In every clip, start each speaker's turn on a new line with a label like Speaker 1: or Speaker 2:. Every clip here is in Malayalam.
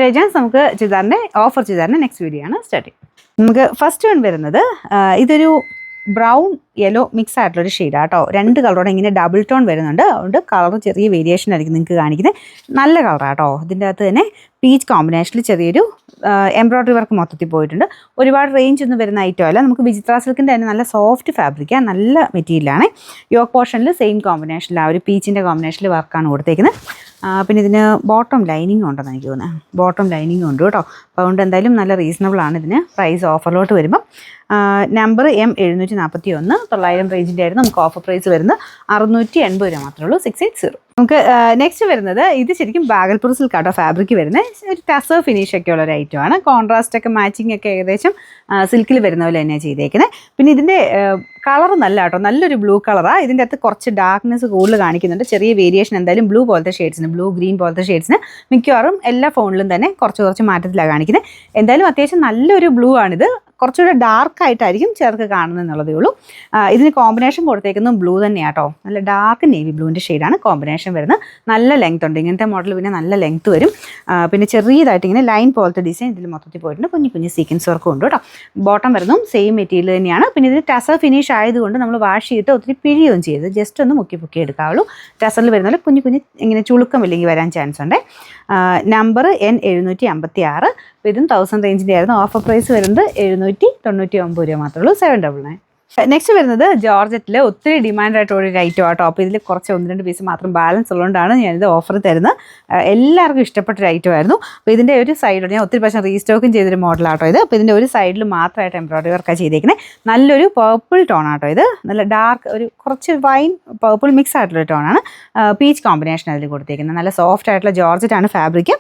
Speaker 1: രജാൻസ് നമുക്ക് ചുരിദാറിൻ്റെ ഓഫർ ചുരിദാറിൻ്റെ നെക്സ്റ്റ് വീഡിയോ ആണ് സ്റ്റാർട്ട് ചെയ്യുന്നത്. നമുക്ക് ഫസ്റ്റ് വൺ വരുന്നത് ഇതൊരു ബ്രൗൺ യെല്ലോ മിക്സ് ആയിട്ടുള്ളൊരു ഷെയ്ഡാണ് കേട്ടോ. രണ്ട് കളറോടെ ഇങ്ങനെ ഡബിൾ ടോൺ വരുന്നുണ്ട്. അതുകൊണ്ട് കളർ ചെറിയ വേരിയേഷൻ ആയിരിക്കും നിങ്ങൾക്ക് കാണിക്കുന്നത്. നല്ല കളറാണ് കേട്ടോ. ഇതിൻ്റെ അകത്ത് തന്നെ പീച്ച് കോമ്പിനേഷനിൽ ചെറിയൊരു എംബ്രോയ്ഡറി വർക്ക് മൊത്തത്തിൽ പോയിട്ടുണ്ട്. ഒരുപാട് റേഞ്ച് ഒന്നും വരുന്ന ഐറ്റം അല്ല. നമുക്ക് വിചിത്ര സിൽക്കിൻ്റെ തന്നെ നല്ല സോഫ്റ്റ് ഫാബ്രിക്കാണ്, നല്ല മെറ്റീരിയലാണ്. യോക്ക് പോർഷനിൽ സെയിം കോമ്പിനേഷനിൽ ആ ഒരു പീച്ചിൻ്റെ കോമ്പിനേഷനിൽ വർക്കാണ് കൊടുത്തേക്കുന്നത്. പിന്നെ ഇതിന് ബോട്ടം ലൈനിങ് ഉണ്ടെന്ന് എനിക്ക് തോന്നുന്നത്. ബോട്ടം ലൈനിങ് ഉണ്ട് കേട്ടോ. അപ്പോൾ അതുകൊണ്ട് എന്തായാലും നല്ല റീസണബിൾ ആണ് ഇതിന്. പ്രൈസ് ഓഫറിലോട്ട് വരുമ്പം നമ്പർ M741 900 റേഞ്ചിൻ്റെ ആയിരുന്നു. നമുക്ക് ഓഫർ പ്രൈസ് വരുന്നത് 680 രൂപ മാത്രമേ ഉള്ളൂ. 680. നമുക്ക് നെക്സ്റ്റ് വരുന്നത് ഇത് ശരിക്കും ബാഗൽപൂർ സിൽക്ക് ആട്ടോ ഫാബ്രിക് വരുന്നത്. ഒരു ടസർ ഫിനിഷ് ഒക്കെ ഉള്ള ഒരു ഐറ്റമാണ്. കോൺട്രാസ്റ്റ് ഒക്കെ മാച്ചിങ് ഒക്കെ ഏകദേശം സിൽക്കിൽ വരുന്ന പോലെ തന്നെയാണ് ചെയ്തേക്കുന്നത്. പിന്നെ ഇതിൻ്റെ കളർ നല്ല കേട്ടോ, നല്ലൊരു ബ്ലൂ കളറാണ്. ഇതിൻ്റെ അകത്ത് കുറച്ച് ഡാർക്ക്നെസ് കൂടുതൽ കാണിക്കുന്നുണ്ട്. ചെറിയ വേരിയേഷൻ എന്തായാലും ബ്ലൂ പോലത്തെ ഷെയ്ഡ്സിന്, ബ്ലൂ ഗ്രീൻ പോലത്തെ ഷെയ്ഡ്സിന് മിക്കവാറും എല്ലാ ഫോണിലും തന്നെ കുറച്ച് മാറ്റത്തിലാണ് കാണിക്കുന്നത്. എന്തായാലും അത്യാവശ്യം നല്ലൊരു ബ്ലൂ ആണിത്. കുറച്ചുകൂടെ ഡാർക്കായിട്ടായിരിക്കും ചേർക്ക് കാണുന്നത് എന്നുള്ളതേ ഉള്ളൂ. ഇതിന് കോമ്പിനേഷൻ കൊടുത്തേക്കുന്നത് ബ്ലൂ തന്നെയാണ് കേട്ടോ. നല്ല ഡാർക്ക് നേവി ബ്ലൂവിൻ്റെ ഷെയ്ഡാണ് കോമ്പിനേഷൻ വരുന്നത്. നല്ല ലെങ്ത് ഉണ്ട്. ഇങ്ങനത്തെ മോഡൽ പിന്നെ നല്ല ലെങ്ത് വരും. പിന്നെ ചെറിയതായിട്ട് ഇങ്ങനെ ലൈൻ പോലത്തെ ഡിസൈൻ ഇതിൽ മൊത്തത്തിൽ പോയിട്ടുണ്ട്. കുഞ്ഞു സീക്വൻസ് വർക്കും ഉണ്ട് കേട്ടോ. ബോട്ടം വരുന്നതും സെയിം മെറ്റീരിയൽ തന്നെയാണ്. പിന്നെ ഇതിന് ടസർ ഫിനിഷ് ആയതുകൊണ്ട് നമ്മൾ വാഷ് ചെയ്തിട്ട് ഒത്തിരി പിഴിയൊന്നും ചെയ്ത് ജസ്റ്റ് ഒന്ന് മുക്കി എടുക്കാവുള്ളൂ. ടസറിൽ വരുന്നത് കുഞ്ഞു ഇങ്ങനെ ചുളുക്കമില്ലെങ്കിൽ വരാൻ ചാൻസ് ഉണ്ട്. Number N756. അപ്പോൾ ഇതും 1000 റേഞ്ചിൻ്റെ ആയിരുന്നു. ഓഫർ പ്രൈസ് വരുന്നത് 799 രൂപ മാത്രമേ ഉള്ളൂ. 799. നെക്സ്റ്റ് വരുന്നത് ജോർജറ്റിൽ ഒത്തിരി ഡിമാൻഡായിട്ടുള്ള ഒരു ഐറ്റം ആട്ടോ. അപ്പോൾ ഇതിൽ കുറച്ച് 1-2 പീസ് മാത്രം ബാലൻസ് ഉള്ളതുകൊണ്ടാണ് ഞാനിത് ഓഫർ തരുന്നത്. എല്ലാവർക്കും ഇഷ്ടപ്പെട്ടൊരു ഐറ്റം ആയിരുന്നു. അപ്പോൾ ഇതിൻ്റെ ഒരു സൈഡിൽ ഞാൻ ഒത്തിരി പ്രാവശ്യം റീസ്റ്റോക്കും ചെയ്തൊരു മോഡലാട്ടോ ഇത്. അപ്പോൾ ഇതിൻ്റെ ഒരു സൈഡിൽ മാത്രമായിട്ട് എംബ്രോയ്ഡറി വർക്കാണ് ചെയ്തേക്കുന്നത്. നല്ലൊരു പേർപ്പിൾ ടോൺ ആട്ടോ ഇത്. നല്ല ഡാർക്ക് ഒരു കുറച്ച് വൈൻ പേർപ്പിൾ മിക്സ് ആയിട്ടുള്ള ടോണാണ്. പീച്ച് കോമ്പിനേഷൻ അതിൽ കൊടുത്തേക്കുന്നത്. നല്ല സോഫ്റ്റ് ആയിട്ടുള്ള ജോർജറ്റാണ് ഫാബ്രിക്.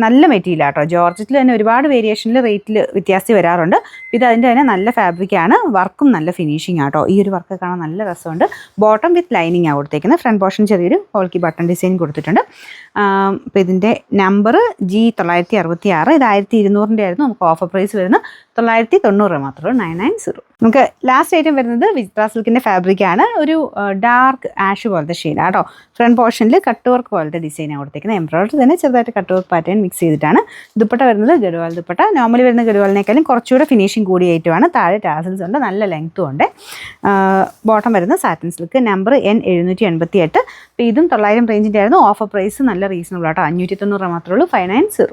Speaker 1: നല്ല മെറ്റീരിയൽ ആട്ടോ. ജോർജറ്റിൽ തന്നെ ഒരുപാട് വേരിയേഷനിൽ റേറ്റിൽ വ്യത്യാസം വരാറുണ്ട്. ഇത് അതിൻ്റെ തന്നെ നല്ല ഫാബ്രിക്കാണ്. വർക്കും നല്ല ഫിനിഷിംഗ് ആട്ടോ. ഈ ഒരു വർക്ക് കാണാൻ നല്ല രസമുണ്ട്. ബോട്ടം വിത്ത് ലൈനിങ് ആണ് കൊടുത്തേക്കുന്നത്. ഫ്രണ്ട് പോർഷൻ ചെറിയൊരു ഹോൾക്കി ബട്ടൺ ഡിസൈൻ കൊടുത്തിട്ടുണ്ട്. അപ്പോൾ ഇതിൻ്റെ നമ്പർ G966. ഇത് 1200 ആയിരുന്നു. നമുക്ക് ഓഫർ പ്രൈസ് വരുന്നത് 990 മാത്രമേ 990. നമുക്ക് ലാസ്റ്റ് ഐറ്റം വരുന്നത് വിചിത്ര സിൽക്കിൻ്റെ ഫാബ്രിക്കാണ്. ഒരു ഡാർക്ക് ആഷ് പോലത്തെ ഷെയ്ഡ് ആട്ടോ. ഫ്രണ്ട് പോർഷനിൽ കട്ട് വർക്ക് പോലത്തെ ഡിസൈനാണ് കൊടുത്തേക്കുന്നത്. എംബ്രോയ്ഡറി തന്നെ ചെറുതായിട്ട് കട്ട് വർക്ക് പാറ്റേൺ മിക്സ് ചെയ്തിട്ടാണ്. ദുപ്പട്ട വരുന്നത് ഗഡ്വാൾ ദുപ്പട്ട. നോർമലി വരുന്ന ഗഡ്വാളിനേക്കാളും കുറച്ചുകൂടെ ഫിനിഷിംഗ് കൂടിയ ഐറ്റമാണ്. താഴെ ടാസൽസ് ഉണ്ട്. നല്ല ലെങ്ത്തും ഉണ്ട്. ബോട്ടം വരുന്നത് സാറ്റിൻ സിൽക്ക്. Number N788. അപ്പോൾ ഇതും 900 റേഞ്ചിൻ്റെ ആയിരുന്നു. ഓഫർ പ്രൈസ് നല്ല റീസണബിൾ ആട്ടോ. 590 മാത്രമേ ഉള്ളൂ. 590.